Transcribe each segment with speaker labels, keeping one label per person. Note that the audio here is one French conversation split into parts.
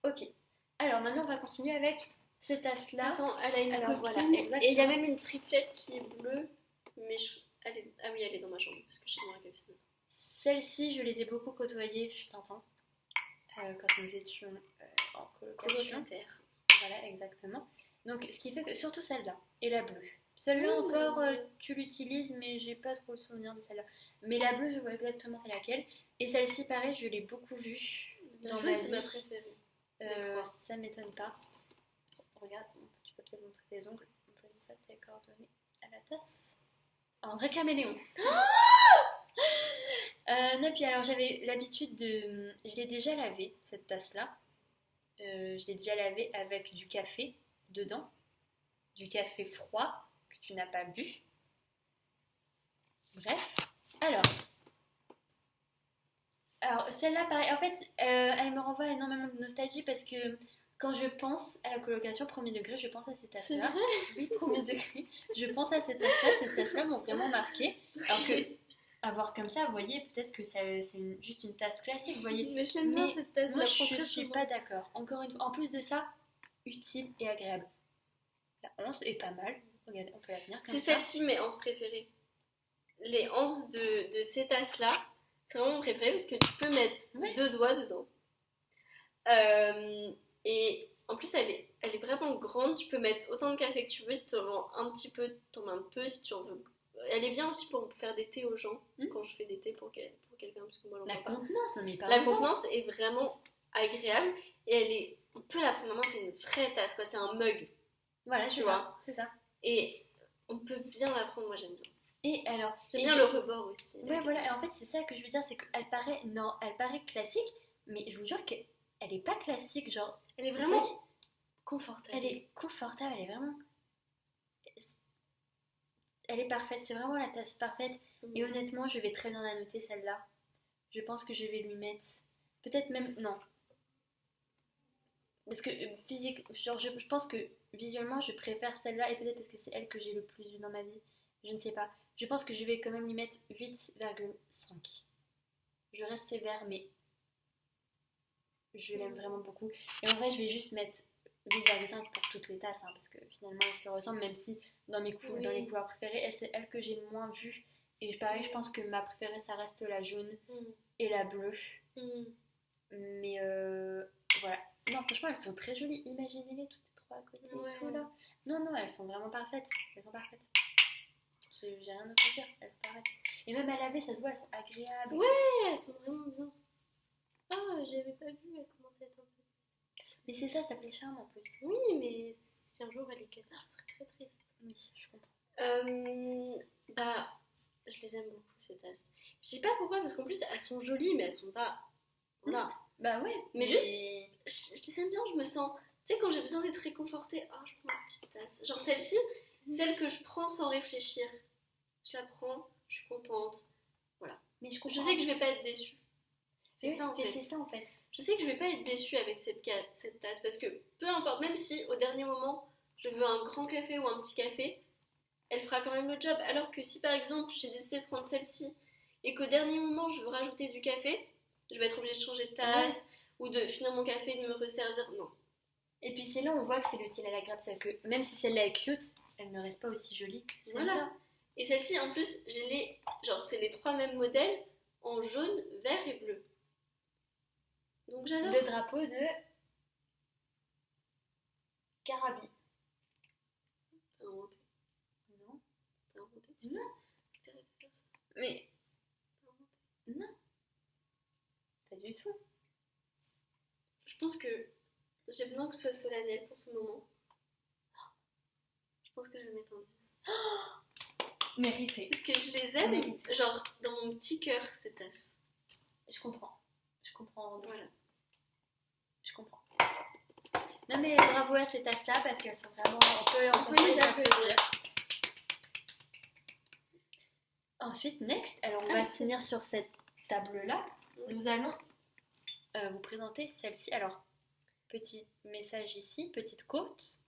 Speaker 1: Ok. Alors maintenant, on va continuer avec cette tasse-là.
Speaker 2: Attends, elle a une
Speaker 1: Alors,
Speaker 2: copine.
Speaker 1: voilà, exactement.
Speaker 2: Et il y a même une triplette qui est bleue. Mais ah oui, elle est dans ma chambre parce que j'ai mon café.
Speaker 1: Celles-ci, je les ai beaucoup côtoyées fut un temps, quand nous étions en colocation.
Speaker 2: Colocataire.
Speaker 1: Voilà, exactement. Donc, ce qui fait que, surtout celle-là, et la bleue. Celle-là
Speaker 2: Mmh.
Speaker 1: encore, tu l'utilises, mais j'ai pas trop le souvenir de celle-là. Mais la bleue, je vois exactement c'est laquelle. Et celle-ci, pareil, je l'ai beaucoup vue dans ma
Speaker 2: c'est ma
Speaker 1: vie.
Speaker 2: préférée. Des trois.
Speaker 1: Ça m'étonne pas. Regarde, tu peux peut-être montrer tes ongles. En plus de ça, tes coordonnées à la tasse. Un vrai caméléon. Non, puis alors j'avais l'habitude de. Je l'ai déjà lavé, cette tasse-là. Je l'ai déjà lavé avec du café dedans. Du café froid que tu n'as pas bu. Bref. Alors celle-là, pareil. En fait, elle me renvoie énormément de nostalgie parce que quand je pense à la colocation premier degré, je pense à cette
Speaker 2: C'est
Speaker 1: tasse-là.
Speaker 2: vrai?
Speaker 1: Oui, premier degré. Je pense à cette tasse-là. Cette tasse-là m'ont vraiment marqué. Alors que, à voir comme ça, vous voyez, peut-être que c'est juste une tasse classique, vous voyez.
Speaker 2: Mais je l'aime bien
Speaker 1: Mais
Speaker 2: cette tasse.
Speaker 1: moi,
Speaker 2: je la prends
Speaker 1: je
Speaker 2: très
Speaker 1: suis
Speaker 2: souvent.
Speaker 1: pas d'accord. Encore une fois, en plus de ça, utile et agréable. La once est pas mal. Regardez, on peut la tenir comme
Speaker 2: C'est
Speaker 1: ça.
Speaker 2: celle-ci mes anses préférées. Les anses de ces tasses-là, c'est vraiment mon préféré parce que tu peux mettre
Speaker 1: Ouais.
Speaker 2: 2 doigts dedans. Et en plus, elle est vraiment grande. Tu peux mettre autant de café que tu veux. Si tu en veux un petit peu, t'en mets un peu. Si tu en veux. Elle est bien aussi pour faire des thés aux gens. Quand je fais des thés pour quelqu'un, parce que moi, j'en
Speaker 1: La
Speaker 2: vois pas.
Speaker 1: contenance, non mais pas
Speaker 2: La contenance est vraiment agréable. Et on peut la prendre en main. C'est une vraie tasse, quoi. C'est un mug.
Speaker 1: Voilà,
Speaker 2: Tu
Speaker 1: c'est
Speaker 2: vois.
Speaker 1: ça. C'est ça.
Speaker 2: Et on peut bien la prendre. Moi, j'aime bien.
Speaker 1: Et alors,
Speaker 2: J'aime bien le rebord aussi.
Speaker 1: Ouais, voilà. Et en fait, c'est ça que je veux dire, c'est qu'elle paraît, non, elle paraît classique, mais je vous jure qu'elle est pas classique, genre.
Speaker 2: Elle est vraiment confortable.
Speaker 1: Elle est confortable, elle est vraiment. Elle est parfaite, c'est vraiment la tasse parfaite. Et honnêtement, je vais très bien la noter celle-là. Je pense que je vais lui mettre. Peut-être même. Non. Parce que physique. Genre, je pense que visuellement, je préfère celle-là. Et peut-être parce que c'est elle que j'ai le plus vue dans ma vie. Je ne sais pas. Je pense que je vais quand même lui mettre 8,5. Je reste sévère, mais je l'aime vraiment beaucoup. Et en vrai, je vais juste mettre 8,5 pour toutes les tasses, hein, parce que finalement, elles se ressemblent, même si dans mes couleurs préférées, c'est elle que j'ai le moins vue. Et pareil, je pense que ma préférée, ça reste la jaune et la bleue. Mais voilà. Non, franchement, elles sont très jolies. Imaginez-les toutes les trois à côté et tout là. Non, elles sont vraiment parfaites. Elles sont parfaites. J'ai rien d'autre à dire. Elles sont parfaites. Et même à laver, ça se voit, elles sont agréables.
Speaker 2: Ouais, elles sont vraiment bien. Ah, j'avais pas vu, elle commençait à être un peu.
Speaker 1: Mais c'est ça fait charme en plus.
Speaker 2: Oui, mais si un jour elle est cassée, elle serait très triste.
Speaker 1: Oui, je comprends.
Speaker 2: Bah, je les aime beaucoup ces tasses. Je sais pas pourquoi, parce qu'en plus elles sont jolies, mais elles sont pas. Voilà.
Speaker 1: Bah ouais.
Speaker 2: Mais juste, je les aime bien, je me sens. Tu sais, quand j'ai besoin d'être réconfortée, oh, je prends une petite tasse. Genre celle-ci, celle que je prends sans réfléchir. Je la prends, je suis contente. Voilà.
Speaker 1: Mais je
Speaker 2: sais que je vais pas être déçue. C'est ça en fait.
Speaker 1: C'est ça en fait.
Speaker 2: Je sais que je vais pas être déçue avec cette tasse parce que peu importe, même si au dernier moment je veux un grand café ou un petit café, elle fera quand même le job. Alors que si par exemple j'ai décidé de prendre celle-ci et qu'au dernier moment je veux rajouter du café, je vais être obligée de changer de tasse ou de finir mon café et de me resservir. Non.
Speaker 1: Et puis c'est là où on voit que c'est l'utile à l'agréable, c'est que même si celle-là est cute, elle ne reste pas aussi jolie que celle-là.
Speaker 2: Voilà. Et celle-ci en plus, c'est les 3 mêmes modèles en jaune, vert et bleu. Donc j'adore.
Speaker 1: Le drapeau de Carabi.
Speaker 2: T'as inventé.
Speaker 1: Non.
Speaker 2: T'as inventé.
Speaker 1: Non.
Speaker 2: T'arrêtes de faire ça.
Speaker 1: Mais.
Speaker 2: T'as inventé.
Speaker 1: Non. Pas du tout.
Speaker 2: Je pense que j'ai besoin que ce soit solennel pour ce moment. Je pense que je vais mettre un 10.
Speaker 1: Mérité.
Speaker 2: Parce que je les aime, genre dans mon petit cœur, ces tasses.
Speaker 1: Je comprends.
Speaker 2: Voilà.
Speaker 1: Je comprends. Non mais bravo à ces tasses-là parce qu'elles sont vraiment... On peut les applaudir. Ensuite, next, alors on va finir sur cette table-là. Nous allons vous présenter celle-ci. Alors, petit message ici, petite quote.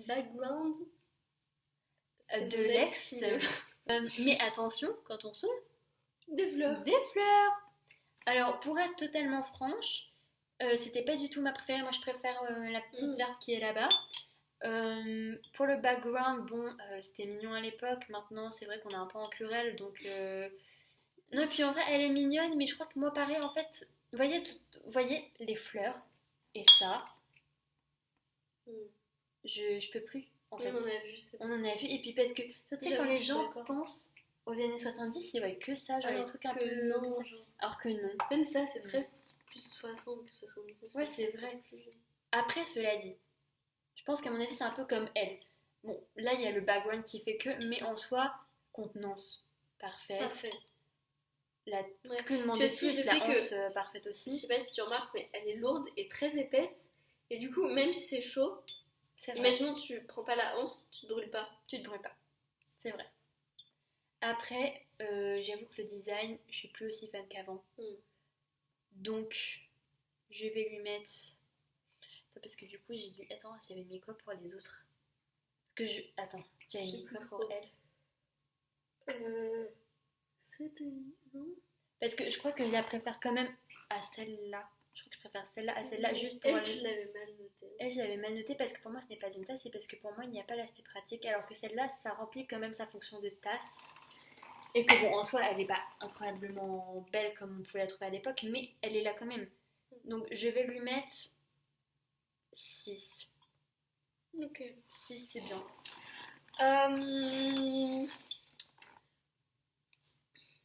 Speaker 2: Background
Speaker 1: de l'ex. Mais attention, quand on tourne,
Speaker 2: des fleurs.
Speaker 1: Des fleurs. Alors, pour être totalement franche, C'était pas du tout ma préférée. Moi, je préfère la petite verte qui est là-bas. Pour le background, bon, c'était mignon à l'époque. Maintenant, c'est vrai qu'on est un peu en querelle, donc. Non, et puis en vrai, elle est mignonne, mais je crois que moi, pareil, en fait, vous voyez les fleurs et ça,
Speaker 2: Mm.
Speaker 1: je peux plus, en
Speaker 2: Oui,
Speaker 1: fait.
Speaker 2: on en a vu, c'est
Speaker 1: On en a vu, et puis parce que, tu sais, quand
Speaker 2: J'avoue,
Speaker 1: les
Speaker 2: je suis
Speaker 1: gens
Speaker 2: d'accord.
Speaker 1: pensent aux années 70, ils voient que ça, genre
Speaker 2: Alors
Speaker 1: les trucs un
Speaker 2: que
Speaker 1: peu
Speaker 2: non,
Speaker 1: comme ça.
Speaker 2: genre.
Speaker 1: Alors que non.
Speaker 2: Même ça, c'est très plus 60 que 70.
Speaker 1: Ouais, c'est vrai. Après, cela dit, je pense qu'à mon avis, c'est un peu comme elle. Bon, là, il y a le background qui fait que, mais en soi, contenance parfaite.
Speaker 2: Parfait.
Speaker 1: La
Speaker 2: Ouais.
Speaker 1: que demander
Speaker 2: Puis aussi,
Speaker 1: plus,
Speaker 2: le
Speaker 1: la
Speaker 2: fait que-
Speaker 1: hanse parfaite aussi.
Speaker 2: Je sais pas si tu remarques, mais elle est lourde et très épaisse. Et du coup, même si c'est chaud,
Speaker 1: C'est vrai.
Speaker 2: imaginons tu prends pas la hanse, tu te brûles pas.
Speaker 1: Tu te brûles pas. C'est vrai. Après, j'avoue que le design, je suis plus aussi fan qu'avant. Donc, je vais lui mettre. Attends, parce que du coup, j'ai dû. Attends, j'avais mis quoi pour les autres? Parce que je. Attends, j'avais
Speaker 2: Je sais
Speaker 1: mis
Speaker 2: plus
Speaker 1: quoi
Speaker 2: trop.
Speaker 1: pour elle?
Speaker 2: C'était. Non.
Speaker 1: Parce que je crois que je la préfère quand même à celle-là. Je crois que je préfère celle-là à celle-là juste pour
Speaker 2: Elle, tu l'avais mal notée.
Speaker 1: Elle, je l'avais mal notée parce que pour moi, ce n'est pas une tasse, c'est parce que pour moi, il n'y a pas l'aspect pratique. Alors que celle-là, ça remplit quand même sa fonction de tasse. Et que bon, en soi, elle n'est pas incroyablement belle comme on pouvait la trouver à l'époque, mais elle est là quand même. Donc, je vais lui mettre 6.
Speaker 2: Ok.
Speaker 1: 6, c'est bien.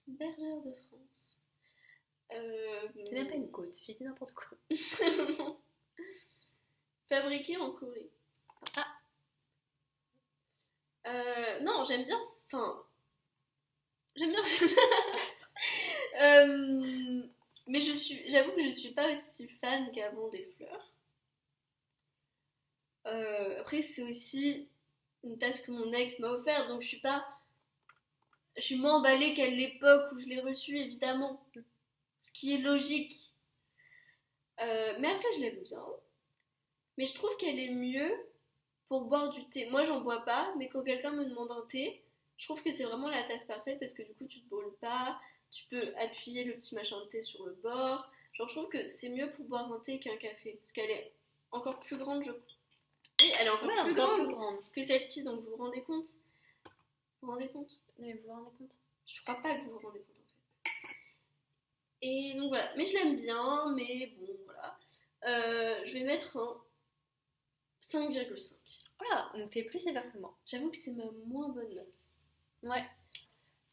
Speaker 2: Bergère de France.
Speaker 1: C'est même pas une côte, j'ai dit n'importe quoi.
Speaker 2: Fabriqué en Corée. Non, j'aime bien. Enfin. J'aime bien cette mais j'avoue que je suis pas aussi fan qu'avant des fleurs. Après, c'est aussi une tasse que mon ex m'a offerte, donc je suis moins emballée qu'à l'époque où je l'ai reçue, évidemment. Ce qui est logique. Mais après, je l'aime bien. Mais je trouve qu'elle est mieux pour boire du thé. Moi, j'en bois pas, mais quand quelqu'un me demande un thé, je trouve que c'est vraiment la tasse parfaite parce que du coup, tu te brûles pas, tu peux appuyer le petit machin de thé sur le bord. Genre, je trouve que c'est mieux pour boire un thé qu'un café parce qu'elle est encore plus grande, je crois. Oui, elle est encore plus grande que celle-ci, donc vous vous rendez compte? Vous vous rendez compte?
Speaker 1: Non, mais vous vous rendez compte?
Speaker 2: Je crois pas que vous vous rendez compte en fait. Et donc voilà, mais je l'aime bien, mais bon, voilà. Je vais mettre un 5,5.
Speaker 1: Voilà, donc t'es plus sévère que moi.
Speaker 2: J'avoue que c'est ma moins bonne note.
Speaker 1: Ouais.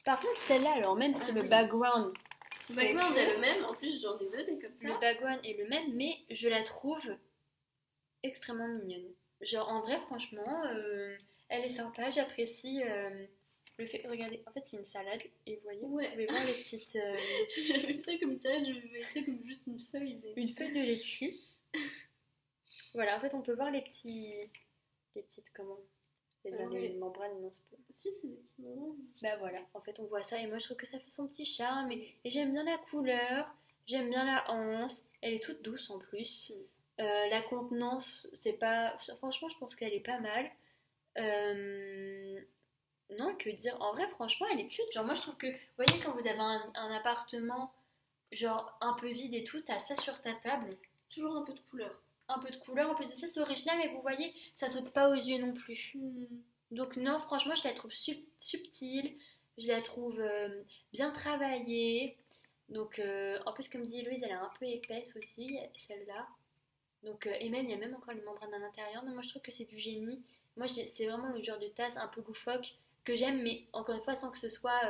Speaker 1: Par contre, celle-là, alors même si le background.
Speaker 2: Le background est le même, en plus j'en ai deux des comme ça.
Speaker 1: Le background est le même, mais je la trouve extrêmement mignonne. Genre, en vrai, franchement, elle est sympa, j'apprécie le fait. Regardez, en fait, c'est une salade, et vous voyez, vous pouvez voir les petites.
Speaker 2: J'avais vu ça comme une salade, je vais ça comme juste une feuille. Mais...
Speaker 1: Une feuille de laitue. Voilà, en fait, on peut voir les petites, comment? Les membranes, non, c'est pas.
Speaker 2: Si, c'est des petites membranes.
Speaker 1: Bah voilà, en fait, on voit ça, et moi, je trouve que ça fait son petit charme, et j'aime bien la couleur, j'aime bien la hanse, elle est toute douce en plus. La contenance, c'est pas. Franchement, je pense qu'elle est pas mal. Non, que dire? En vrai, franchement, elle est cute. Genre, moi, je trouve que. Vous voyez, quand vous avez un appartement, genre un peu vide et tout, t'as ça sur ta table.
Speaker 2: Toujours un peu de couleur.
Speaker 1: Un peu de couleur, en plus de ça, c'est original, mais vous voyez, ça saute pas aux yeux non plus. Donc, non, franchement, je la trouve subtile. Je la trouve bien travaillée. Donc, en plus, comme dit Louise, elle est un peu épaisse aussi, celle-là. Donc, et même, il y a même encore les membranes à l'intérieur. Donc, moi, je trouve que c'est du génie. Moi, c'est vraiment le genre de tasse un peu loufoque que j'aime, mais encore une fois, sans que ce soit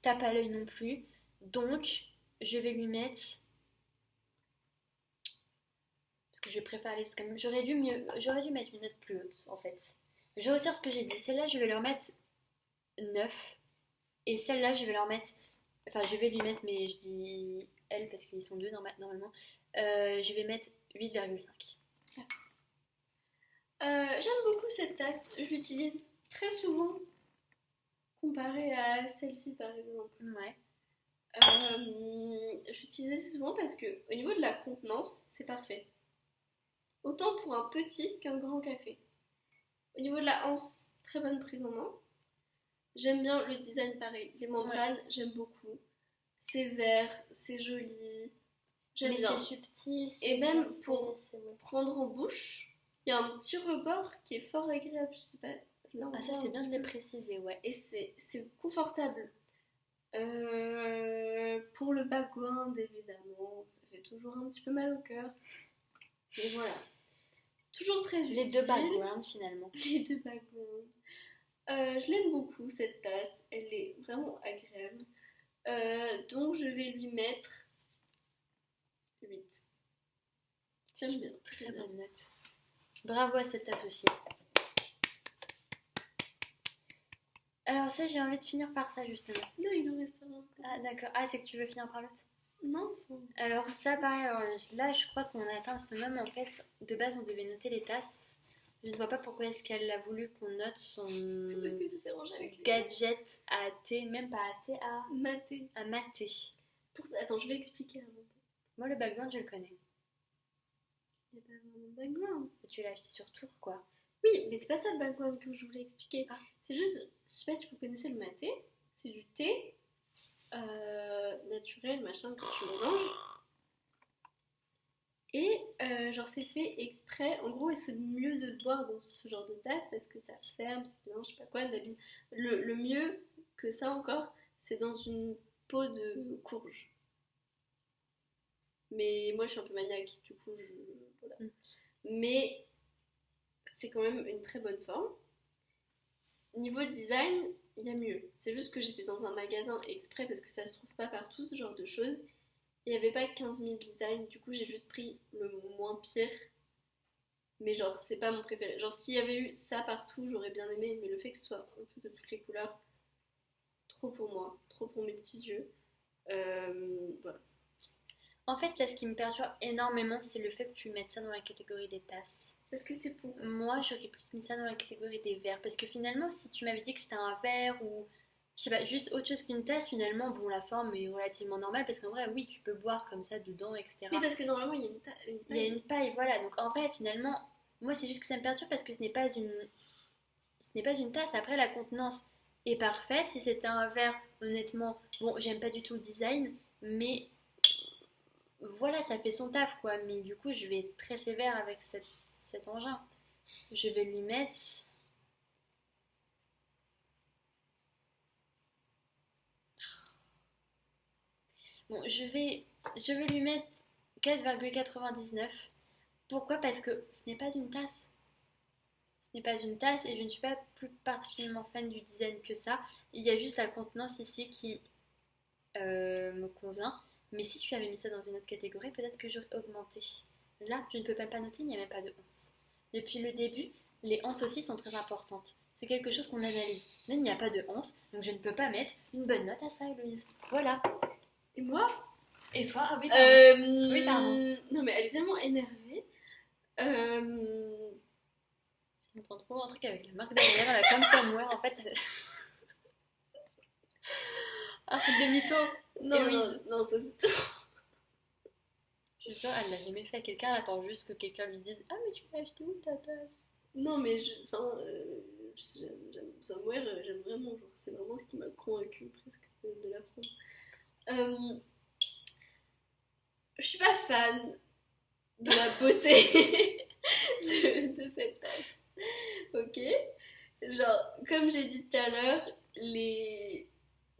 Speaker 1: tape à l'œil non plus. Donc, je vais lui mettre. Parce que je préfère les autres quand même. J'aurais dû mettre une note plus haute, en fait. Je retire ce que j'ai dit. Celle-là, je vais leur mettre 9. Et celle-là, je vais leur mettre. Enfin, je vais lui mettre, mais je dis elle parce qu'ils sont deux normalement. Je vais mettre 8,5.
Speaker 2: J'aime beaucoup cette tasse. Je l'utilise très souvent comparé à celle-ci par exemple.
Speaker 1: Ouais.
Speaker 2: Je l'utilise assez souvent parce que au niveau de la contenance, c'est parfait. Autant pour un petit qu'un grand café. Au niveau de la hanse, très bonne prise en main. J'aime bien le design pareil. Les membranes, j'aime beaucoup. C'est vert, c'est joli. J'aime
Speaker 1: Mais
Speaker 2: bien.
Speaker 1: c'est subtil.
Speaker 2: Et
Speaker 1: bien
Speaker 2: même
Speaker 1: fait,
Speaker 2: pour
Speaker 1: ouais.
Speaker 2: prendre en bouche, il y a un petit rebord qui est fort agréable. Je sais pas, là, on
Speaker 1: Ah, ça,
Speaker 2: voit
Speaker 1: c'est
Speaker 2: un
Speaker 1: bien
Speaker 2: petit
Speaker 1: de le
Speaker 2: peu.
Speaker 1: préciser, ouais.
Speaker 2: Et c'est confortable. Pour le background, évidemment, ça fait toujours un petit peu mal au cœur. Mais voilà. Toujours très utile.
Speaker 1: Les deux backgrounds, finalement.
Speaker 2: Les deux backgrounds. Je l'aime beaucoup, cette tasse. Elle est vraiment agréable. Donc, je vais lui mettre 8. J'aime bien.
Speaker 1: Très bonne note. Bravo à cette tasse aussi. Alors ça, j'ai envie de finir par ça, justement.
Speaker 2: Non, il en reste un.
Speaker 1: Ah, d'accord. Ah, c'est que tu veux finir par l'autre?
Speaker 2: Non.
Speaker 1: Alors ça, pareil, alors là, je crois qu'on a atteint le summum. En fait, de base, on devait noter les tasses. Je ne vois pas pourquoi est-ce qu'elle a voulu qu'on note son
Speaker 2: Parce que c'était rangé avec les
Speaker 1: gadget à thé, même pas à thé,
Speaker 2: maté.
Speaker 1: à maté.
Speaker 2: Attends, je vais expliquer avant.
Speaker 1: Moi, le background, je le connais.
Speaker 2: Il n'y a pas vraiment de background.
Speaker 1: Tu l'as acheté sur Tour, quoi.
Speaker 2: Oui, mais c'est pas ça le background que je voulais expliquer.
Speaker 1: Ah.
Speaker 2: C'est juste, je sais pas si vous connaissez le maté, c'est du thé naturel, machin, que tu mélanges. Et genre c'est fait exprès, en gros, et c'est mieux de le boire dans ce genre de tasse parce que ça ferme, c'est bien, je sais pas quoi, d'habitude. Le mieux que ça encore, c'est dans une peau de courge. Mais moi je suis un peu maniaque, du coup voilà. Mais c'est quand même une très bonne forme. Niveau design, il y a mieux. C'est juste que j'étais dans un magasin exprès parce que ça se trouve pas partout ce genre de choses. Il n'y avait pas 15 000 designs, du coup j'ai juste pris le moins pire. Mais genre c'est pas mon préféré. Genre s'il y avait eu ça partout, j'aurais bien aimé, mais le fait que ce soit un peu de toutes les couleurs, trop pour moi, trop pour mes petits yeux. Voilà.
Speaker 1: En fait, là, ce qui me perturbe énormément, c'est le fait que tu mettes ça dans la catégorie des tasses.
Speaker 2: Parce que c'est pour...
Speaker 1: Moi, j'aurais plus mis ça dans la catégorie des verres. Parce que finalement, si tu m'avais dit que c'était un verre ou, je sais pas, juste autre chose qu'une tasse, finalement, bon, la forme est relativement normale. Parce qu'en vrai, oui, tu peux boire comme ça dedans, etc.
Speaker 2: Oui, parce que normalement, il y a une
Speaker 1: Il
Speaker 2: paille.
Speaker 1: y a une paille, voilà. Donc en vrai, finalement, moi, c'est juste que ça me perturbe parce que ce n'est pas une tasse. Après, la contenance est parfaite. Si c'était un verre, honnêtement, bon, j'aime pas du tout le design, mais voilà, ça fait son taf, quoi. Mais du coup, je vais être très sévère avec cet engin. Je vais lui mettre... Bon, je vais lui mettre 4,99. Pourquoi? Parce que ce n'est pas une tasse. Ce n'est pas une tasse et je ne suis pas plus particulièrement fan du design que ça. Il y a juste la contenance ici qui me convient. Mais si tu avais mis ça dans une autre catégorie, peut-être que j'aurais augmenté. Là, je ne peux même pas noter, il n'y a même pas de once. Depuis le début, les onces aussi sont très importantes. C'est quelque chose qu'on analyse. Là, il n'y a pas de once, donc je ne peux pas mettre une bonne note à ça, Héloïse. Voilà.
Speaker 2: Et moi?
Speaker 1: Et toi? Ah oui, pardon.
Speaker 2: Oui,
Speaker 1: pardon.
Speaker 2: Non, mais elle est tellement énervée.
Speaker 1: Je m'entends trop un truc avec la marque derrière, la comme somewhere, en fait. Un truc de mytho.
Speaker 2: Non, ça c'est trop.
Speaker 1: Je suis sûre, elle l'a jamais fait à quelqu'un, elle attend juste que quelqu'un lui dise: ah, mais tu l'as acheté où ta tasse?
Speaker 2: Non, mais j'aime Somewhere, j'aime vraiment. Genre, c'est vraiment ce qui m'a convaincue presque de la prendre. Je suis pas fan de la beauté de cette tasse. Ok? Genre, comme j'ai dit tout à l'heure,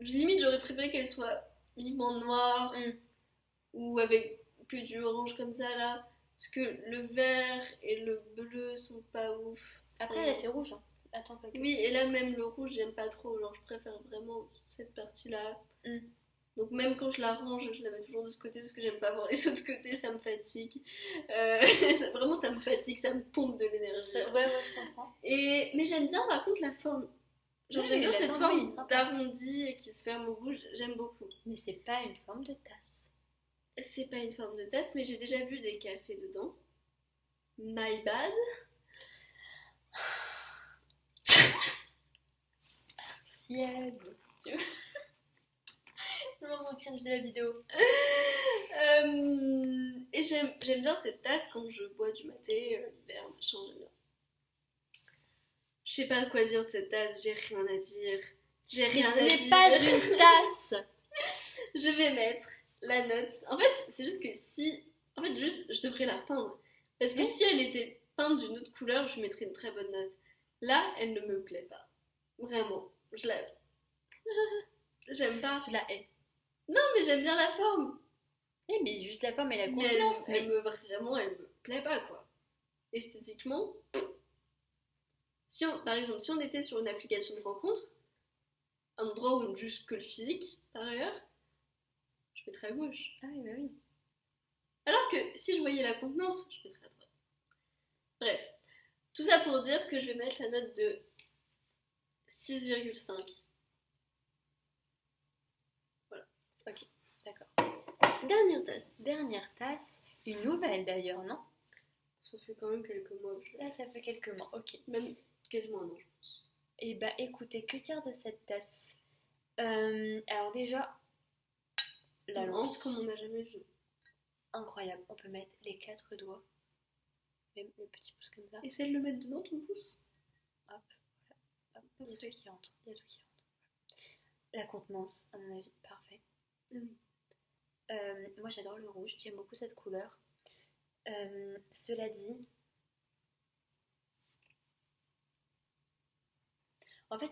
Speaker 2: limite j'aurais préféré qu'elle soit uniquement noire ou avec que du orange comme ça là. Parce que le vert et le bleu sont pas ouf.
Speaker 1: Après, là, c'est rouge. Hein. Attends, pas que.
Speaker 2: Oui, et là même le rouge, j'aime pas trop. Genre, je préfère vraiment cette partie-là. Donc même quand je la range, je la mets toujours de ce côté parce que j'aime pas voir les autres côtés, ça me fatigue. Vraiment, ça me fatigue, ça me pompe de l'énergie.
Speaker 1: Ouais, je comprends.
Speaker 2: Mais j'aime bien par contre la forme. Genre
Speaker 1: Oui,
Speaker 2: j'aime bien
Speaker 1: la
Speaker 2: cette
Speaker 1: forme,
Speaker 2: forme d'arrondi et qui se ferme au bout, j'aime beaucoup.
Speaker 1: Mais c'est pas une forme de tasse.
Speaker 2: C'est pas une forme de tasse, mais j'ai déjà bu des cafés dedans. My bad.
Speaker 1: Ciel. Le moment cringe de la vidéo.
Speaker 2: Et j'aime bien cette tasse quand je bois du maté, l'hiver, machin, j'aime bien. Je sais pas quoi dire de cette tasse, j'ai rien à dire. J'ai rien à dire.
Speaker 1: Ce n'est pas une tasse.
Speaker 2: Je vais mettre la note. En fait, c'est juste que si... En fait, juste, je devrais la repeindre. Parce que si elle était peinte d'une autre couleur, je mettrais une très bonne note. Là, elle ne me plaît pas. Vraiment. Je la... J'aime pas.
Speaker 1: Je la hais.
Speaker 2: Non, mais j'aime bien la forme.
Speaker 1: Oui, mais juste la forme et la
Speaker 2: Mais
Speaker 1: contenance.
Speaker 2: elle me plaît pas, quoi. Esthétiquement... Par exemple, si on était sur une application de rencontre, un endroit où on ne juge que le physique, par ailleurs, je mettrais à gauche.
Speaker 1: Ah oui, bah oui.
Speaker 2: Alors que si je voyais la contenance, je mettrais à droite. Bref, tout ça pour dire que je vais mettre la note de 6,5. Voilà.
Speaker 1: Ok, d'accord.
Speaker 2: Dernière tasse.
Speaker 1: Une nouvelle d'ailleurs, non?
Speaker 2: Ça fait quand même quelques mois.
Speaker 1: Là, ça fait quelques mois, ok.
Speaker 2: Même quasiment un an, je pense.
Speaker 1: Et bah écoutez, que dire de cette tasse? Alors déjà, la lance,
Speaker 2: comme on n'a jamais vu.
Speaker 1: incroyable. On peut mettre les 4 doigts, même le petit pouce comme ça.
Speaker 2: Essaye de le mettre dedans, ton pouce.
Speaker 1: Hop, voilà. Hop, il y a tout qui rentre. La contenance, à mon avis, parfait. Moi, j'adore le rouge. J'aime beaucoup cette couleur. Cela dit, en fait,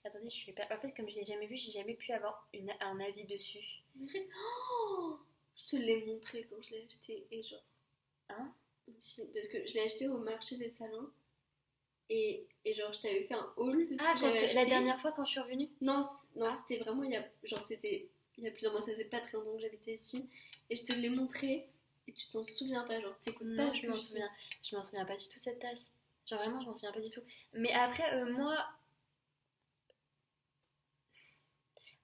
Speaker 1: attendez, je suis pas. En fait, comme je l'ai jamais vu, j'ai jamais pu avoir un avis dessus.
Speaker 2: Oh, je te l'ai montré quand je l'ai acheté et genre.
Speaker 1: Hein?
Speaker 2: Si, parce que je l'ai acheté au marché des salons et genre je t'avais fait un haul de ce que j'avais acheté.
Speaker 1: La dernière fois quand je suis revenue?
Speaker 2: Non, c'était vraiment il y a plusieurs mois, ça faisait pas très longtemps que j'habitais ici et je te l'ai montré et tu t'en souviens pas, genre t'écoutes pas.
Speaker 1: Je m'en souviens pas du tout cette tasse. Genre vraiment, je m'en souviens pas du tout. Mais après, moi.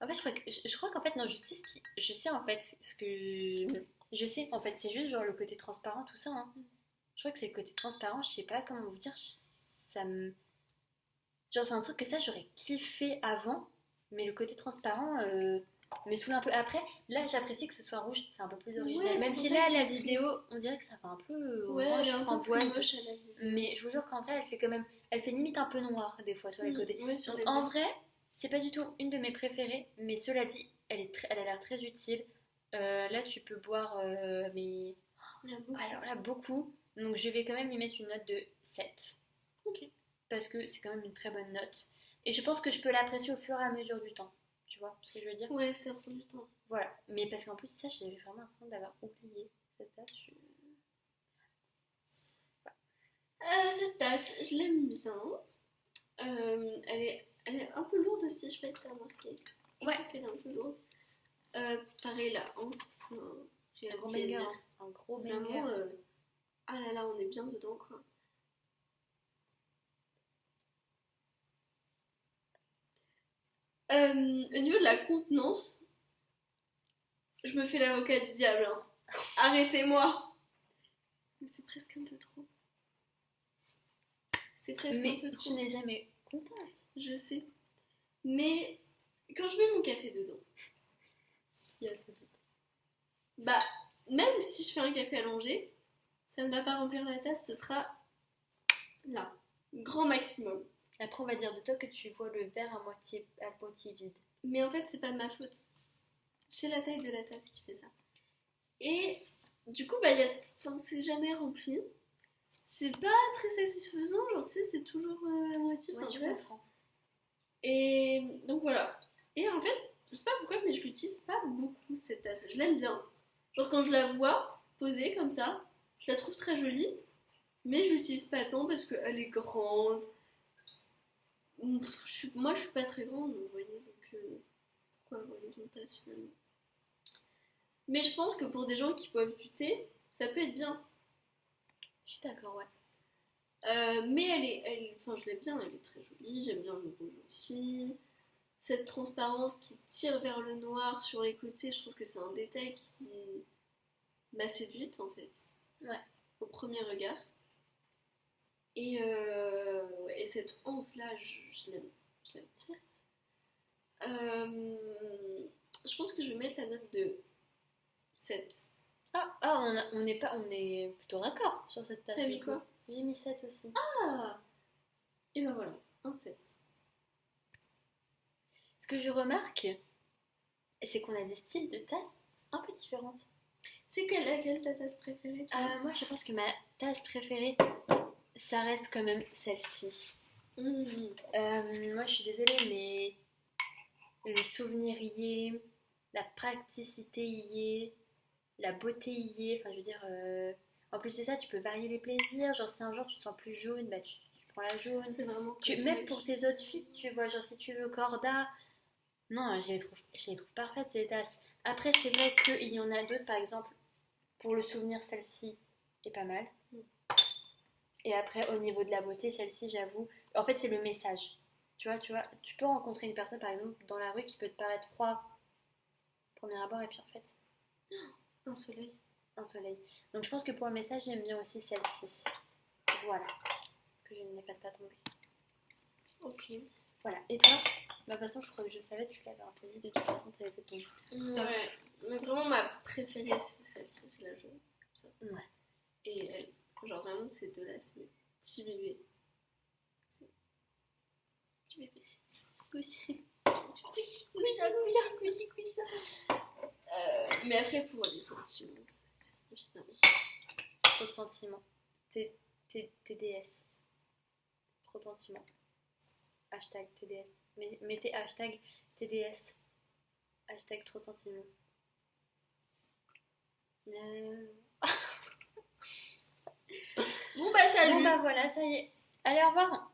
Speaker 1: En fait, je crois qu'en fait, non, je sais en fait ce que. Je sais, en fait, c'est juste genre le côté transparent, tout ça. Hein. Je crois que c'est le côté transparent, je sais pas comment vous dire. Ça me. Genre, c'est un truc que ça, j'aurais kiffé avant. Mais le côté transparent me saoule un peu. Après, là, j'apprécie que ce soit rouge, c'est un peu plus original.
Speaker 2: Ouais,
Speaker 1: même si là, la vidéo, on dirait que ça fait un peu orange, framboise. Mais je vous jure qu'en vrai, elle fait quand même. Elle fait limite un peu noir des fois sur les côtés.
Speaker 2: Ouais,
Speaker 1: donc en vrai, c'est pas du tout une de mes préférées. Mais cela dit, elle a l'air très utile. Là, tu peux boire, mais. Alors là, beaucoup. Donc je vais quand même lui mettre une note de 7.
Speaker 2: Ok.
Speaker 1: Parce que c'est quand même une très bonne note. Et je pense que je peux l'apprécier au fur et à mesure du temps. Tu vois ce que je veux dire?
Speaker 2: Ouais, ça prend du temps.
Speaker 1: Voilà. Mais parce qu'en plus, ça, j'avais vraiment l'impression d'avoir oublié cette tasse.
Speaker 2: Cette tasse, je l'aime bien. Elle est un peu lourde aussi, je sais pas si t'as remarqué.
Speaker 1: Ouais.
Speaker 2: Elle est un peu lourde. Pareil, la hanse, c'est un
Speaker 1: gros
Speaker 2: plaisir.
Speaker 1: banger. Un gros
Speaker 2: Vraiment, ah là là, on est bien dedans, quoi. Au niveau de la contenance, je me fais l'avocat du diable. Hein. Arrêtez-moi. Mais c'est presque un peu trop. C'est presque un peu trop.
Speaker 1: Tu n'es jamais contente.
Speaker 2: Je sais. Mais quand je mets mon café dedans,
Speaker 1: il y a ce doute.
Speaker 2: Bah, même si je fais un café allongé, ça ne va pas remplir la tasse, ce sera là, grand maximum.
Speaker 1: Après, on va dire de toi que tu vois le verre à moitié vide.
Speaker 2: Mais en fait, c'est pas de ma faute. C'est la taille de la tasse qui fait ça. Et du coup, bah, c'est jamais rempli. C'est pas très satisfaisant, genre, tu sais, c'est toujours à moitié.
Speaker 1: Ouais, je comprends.
Speaker 2: Et donc voilà. Et en fait, je sais pas pourquoi, mais je l'utilise pas beaucoup cette tasse. Je l'aime bien. Genre, quand je la vois posée comme ça, je la trouve très jolie. Mais je l'utilise pas tant parce qu'elle est grande. Moi, je suis pas très grande, vous voyez, donc pourquoi avoir une grande tasse finalement? Mais je pense que pour des gens qui boivent du thé, ça peut être bien.
Speaker 1: Je suis d'accord, ouais.
Speaker 2: Mais enfin, je l'aime bien, elle est très jolie, j'aime bien le rouge aussi. Cette transparence qui tire vers le noir sur les côtés, je trouve que c'est un détail qui m'a séduite en fait.
Speaker 1: Ouais.
Speaker 2: Au premier regard. Et cette anse-là, je l'aime. Je pense que je vais mettre la note de 7.
Speaker 1: On est plutôt d'accord sur cette tasse.
Speaker 2: T'as mis quoi?
Speaker 1: J'ai mis 7 aussi.
Speaker 2: Ah! Et ben voilà, un 7.
Speaker 1: Ce que je remarque, c'est qu'on a des styles de tasses un peu différentes.
Speaker 2: C'est laquelle ta tasse préférée, toi?
Speaker 1: Moi, je pense que ma tasse préférée, ça reste quand même celle-ci. Moi, je suis désolée, mais le souvenir y est, la praticité y est, la beauté y est. Enfin, je veux dire, en plus de ça, tu peux varier les plaisirs. Genre, si un jour tu te sens plus jaune, bah tu prends la jaune.
Speaker 2: C'est vraiment
Speaker 1: Même pour tes outfits, tu vois, genre si tu veux corda. Non, je les trouve parfaites ces tasses. Après, c'est vrai qu'il y en a d'autres, par exemple, pour le souvenir, celle-ci est pas mal. Et après, au niveau de la beauté, celle-ci, j'avoue, en fait, c'est le message. Tu vois, tu peux rencontrer une personne, par exemple, dans la rue qui peut te paraître froid au premier abord, et puis en fait,
Speaker 2: un soleil.
Speaker 1: un soleil. Donc je pense que pour le message, j'aime bien aussi celle-ci. Voilà, que je ne les fasse pas tomber.
Speaker 2: Ok.
Speaker 1: Voilà, et toi? Bah, de toute façon, je crois que je savais, tu l'avais un peu dit, de toute façon, tu avais fait ton...
Speaker 2: Ouais, mais vraiment ma préférée c'est celle-ci, c'est la jaune, comme ça.
Speaker 1: Ouais.
Speaker 2: Et elle, genre vraiment ces deux-là, c'est mes petits bébés. C'est petit bébé. Mais après pour les sentiments, c'est évidemment.
Speaker 1: Trop de sentiments. TDS. Trop de sentiments. Hashtag TDS. Mettez hashtag TDS. Hashtag trop de sentiments.
Speaker 2: Bon bah salut.
Speaker 1: Bon bah voilà, ça y est. Allez, au revoir.